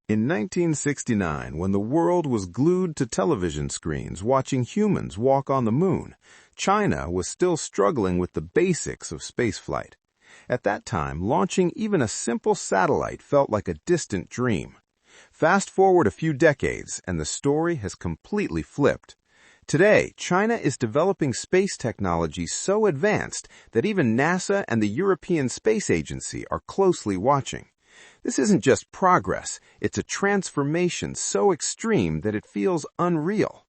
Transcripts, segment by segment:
In 1969, when the world was glued to television screens watching humans walk on the moon, China was still struggling with the basics of spaceflight. At that time, launching even a simple satellite felt like a distant dream. Fast forward a few decades, and the story has completely flipped. Today, China is developing space technology so advanced that even NASA and the European Space Agency are closely watching. This isn't just progress, it's a transformation so extreme that it feels unreal.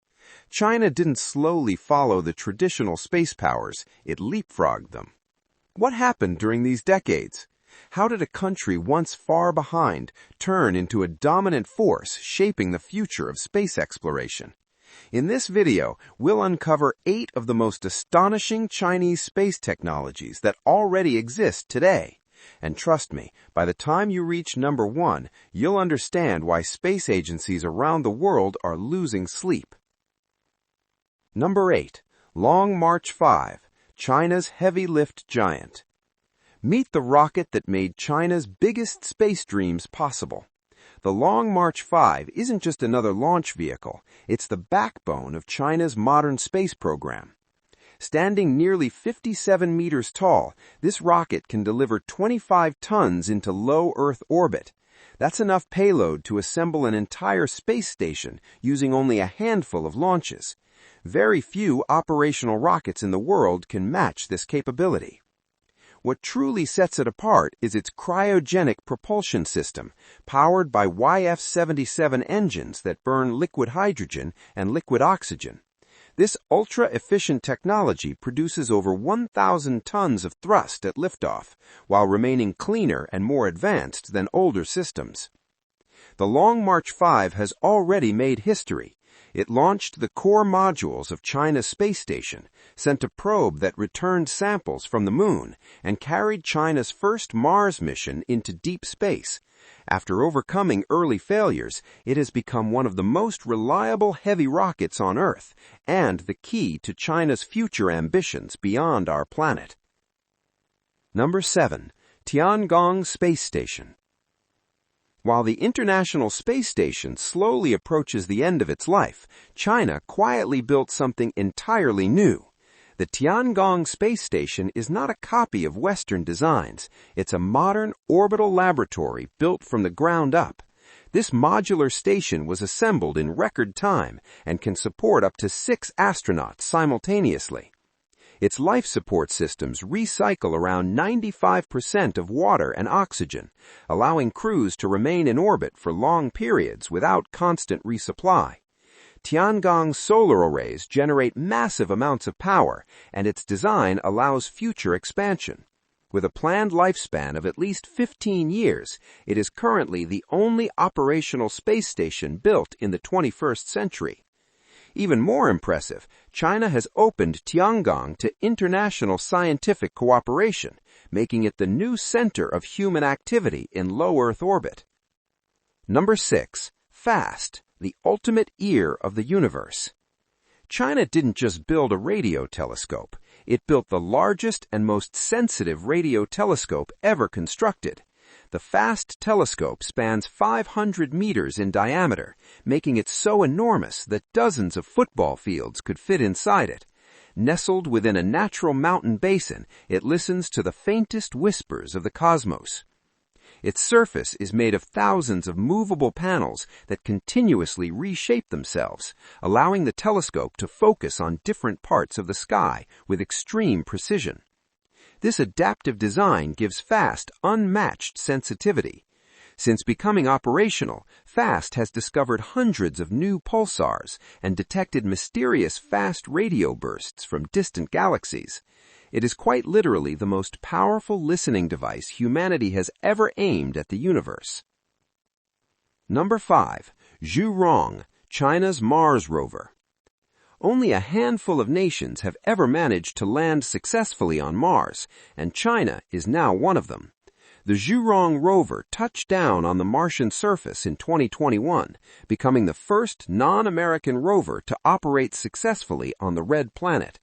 China didn't slowly follow the traditional space powers, it leapfrogged them. What happened during these decades? How did a country once far behind turn into a dominant force shaping the future of space exploration? In this video, we'll uncover 8 of the most astonishing Chinese space technologies that already exist today. And trust me, by the time you reach number 1, you'll understand why space agencies around the world are losing sleep. Number 8. Long March 5, China's heavy lift giant. Meet the rocket that made China's biggest space dreams possible. The Long March 5 isn't just another launch vehicle, it's the backbone of China's modern space program. Standing nearly 57 meters tall, this rocket can deliver 25 tons into low Earth orbit. That's enough payload to assemble an entire space station using only a handful of launches. Very few operational rockets in the world can match this capability. What truly sets it apart is its cryogenic propulsion system, powered by YF-77 engines that burn liquid hydrogen and liquid oxygen. This ultra-efficient technology produces over 1,000 tons of thrust at liftoff, while remaining cleaner and more advanced than older systems. The Long March 5 has already made history. It launched the core modules of China's space station, sent a probe that returned samples from the moon, and carried China's first Mars mission into deep space. After overcoming early failures, it has become one of the most reliable heavy rockets on Earth and the key to China's future ambitions beyond our planet. Number 7. Tiangong Space Station. While the International Space Station slowly approaches the end of its life, China quietly built something entirely new. The Tiangong Space Station is not a copy of Western designs. It's a modern orbital laboratory built from the ground up. This modular station was assembled in record time and can support up to 6 astronauts simultaneously. Its life support systems recycle around 95% of water and oxygen, allowing crews to remain in orbit for long periods without constant resupply. Tiangong's solar arrays generate massive amounts of power, and its design allows future expansion. With a planned lifespan of at least 15 years, it is currently the only operational space station built in the 21st century. Even more impressive, China has opened Tiangong to international scientific cooperation, making it the new center of human activity in low Earth orbit. Number 6. FAST, the ultimate ear of the universe. China didn't just build a radio telescope, it built the largest and most sensitive radio telescope ever constructed. The FAST telescope spans 500 meters in diameter, making it so enormous that dozens of football fields could fit inside it. Nestled within a natural mountain basin, it listens to the faintest whispers of the cosmos. Its surface is made of thousands of movable panels that continuously reshape themselves, allowing the telescope to focus on different parts of the sky with extreme precision. This adaptive design gives FAST unmatched sensitivity. Since becoming operational, FAST has discovered hundreds of new pulsars and detected mysterious fast radio bursts from distant galaxies. It is quite literally the most powerful listening device humanity has ever aimed at the universe. Number 5. Zhurong, China's Mars rover. Only a handful of nations have ever managed to land successfully on Mars, and China is now one of them. The Zhurong rover touched down on the Martian surface in 2021, becoming the first non-American rover to operate successfully on the Red Planet.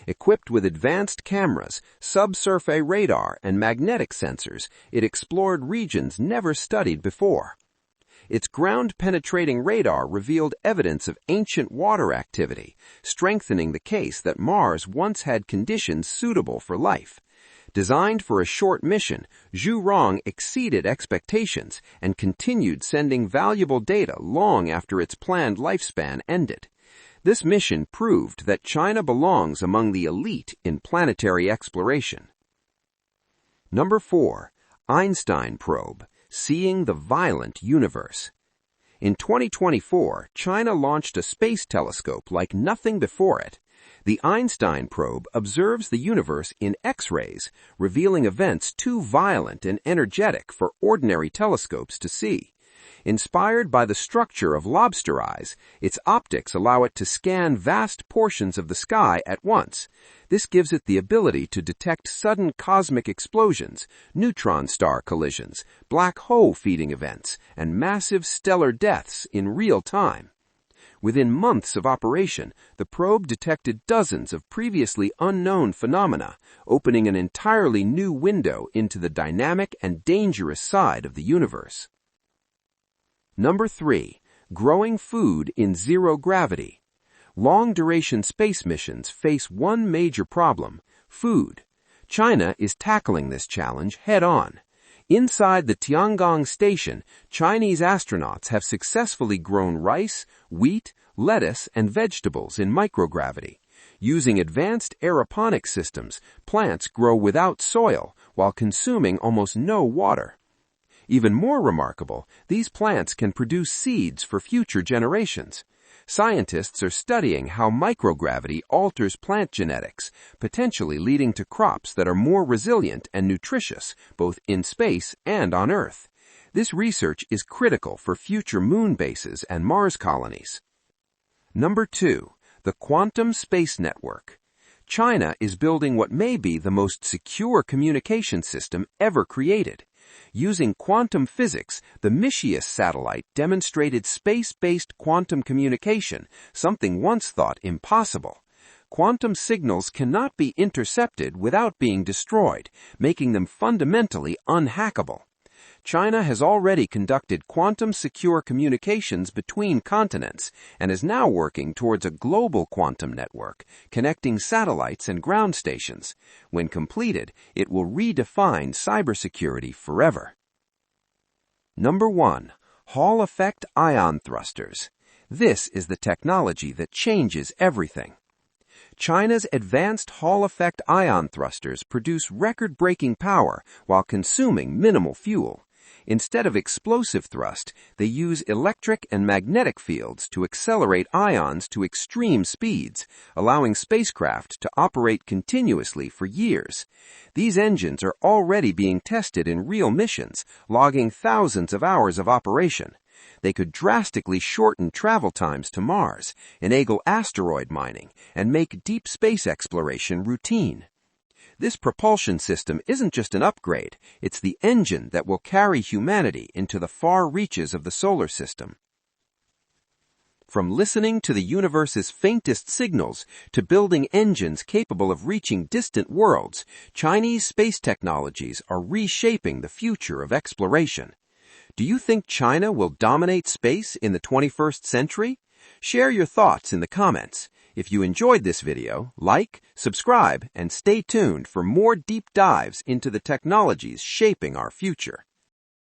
Equipped with advanced cameras, subsurface radar, and magnetic sensors, it explored regions never studied before. Its ground-penetrating radar revealed evidence of ancient water activity, strengthening the case that Mars once had conditions suitable for life. Designed for a short mission, Zhurong exceeded expectations and continued sending valuable data long after its planned lifespan ended. This mission proved that China belongs among the elite in planetary exploration. Number 4. Einstein probe, seeing the violent universe. In 2024, China launched a space telescope like nothing before it. The Einstein probe observes the universe in X-rays, revealing events too violent and energetic for ordinary telescopes to see. Inspired by the structure of lobster eyes, its optics allow it to scan vast portions of the sky at once. This gives it the ability to detect sudden cosmic explosions, neutron star collisions, black hole feeding events, and massive stellar deaths in real time. Within months of operation, the probe detected dozens of previously unknown phenomena, opening an entirely new window into the dynamic and dangerous side of the universe. Number 3. Growing food in zero gravity. Long-duration space missions face one major problem: food. China is tackling this challenge head-on. Inside the Tiangong station, Chinese astronauts have successfully grown rice, wheat, lettuce, and vegetables in microgravity. Using advanced aeroponic systems, plants grow without soil while consuming almost no water. Even more remarkable, these plants can produce seeds for future generations. Scientists are studying how microgravity alters plant genetics, potentially leading to crops that are more resilient and nutritious, both in space and on Earth. This research is critical for future moon bases and Mars colonies. Number 2. The Quantum Space Network. China is building what may be the most secure communication system ever created. Using quantum physics, the Mischius satellite demonstrated space-based quantum communication, something once thought impossible. Quantum signals cannot be intercepted without being destroyed, making them fundamentally unhackable. China has already conducted quantum-secure communications between continents and is now working towards a global quantum network, connecting satellites and ground stations. When completed, it will redefine cybersecurity forever. Number 1. Hall effect ion thrusters. This is the technology that changes everything. China's advanced Hall effect ion thrusters produce record-breaking power while consuming minimal fuel. Instead of explosive thrust, they use electric and magnetic fields to accelerate ions to extreme speeds, allowing spacecraft to operate continuously for years. These engines are already being tested in real missions, logging thousands of hours of operation. They could drastically shorten travel times to Mars, enable asteroid mining, and make deep space exploration routine. This propulsion system isn't just an upgrade, it's the engine that will carry humanity into the far reaches of the solar system. From listening to the universe's faintest signals to building engines capable of reaching distant worlds, Chinese space technologies are reshaping the future of exploration. Do you think China will dominate space in the 21st century? Share your thoughts in the comments. If you enjoyed this video, like, subscribe, and stay tuned for more deep dives into the technologies shaping our future.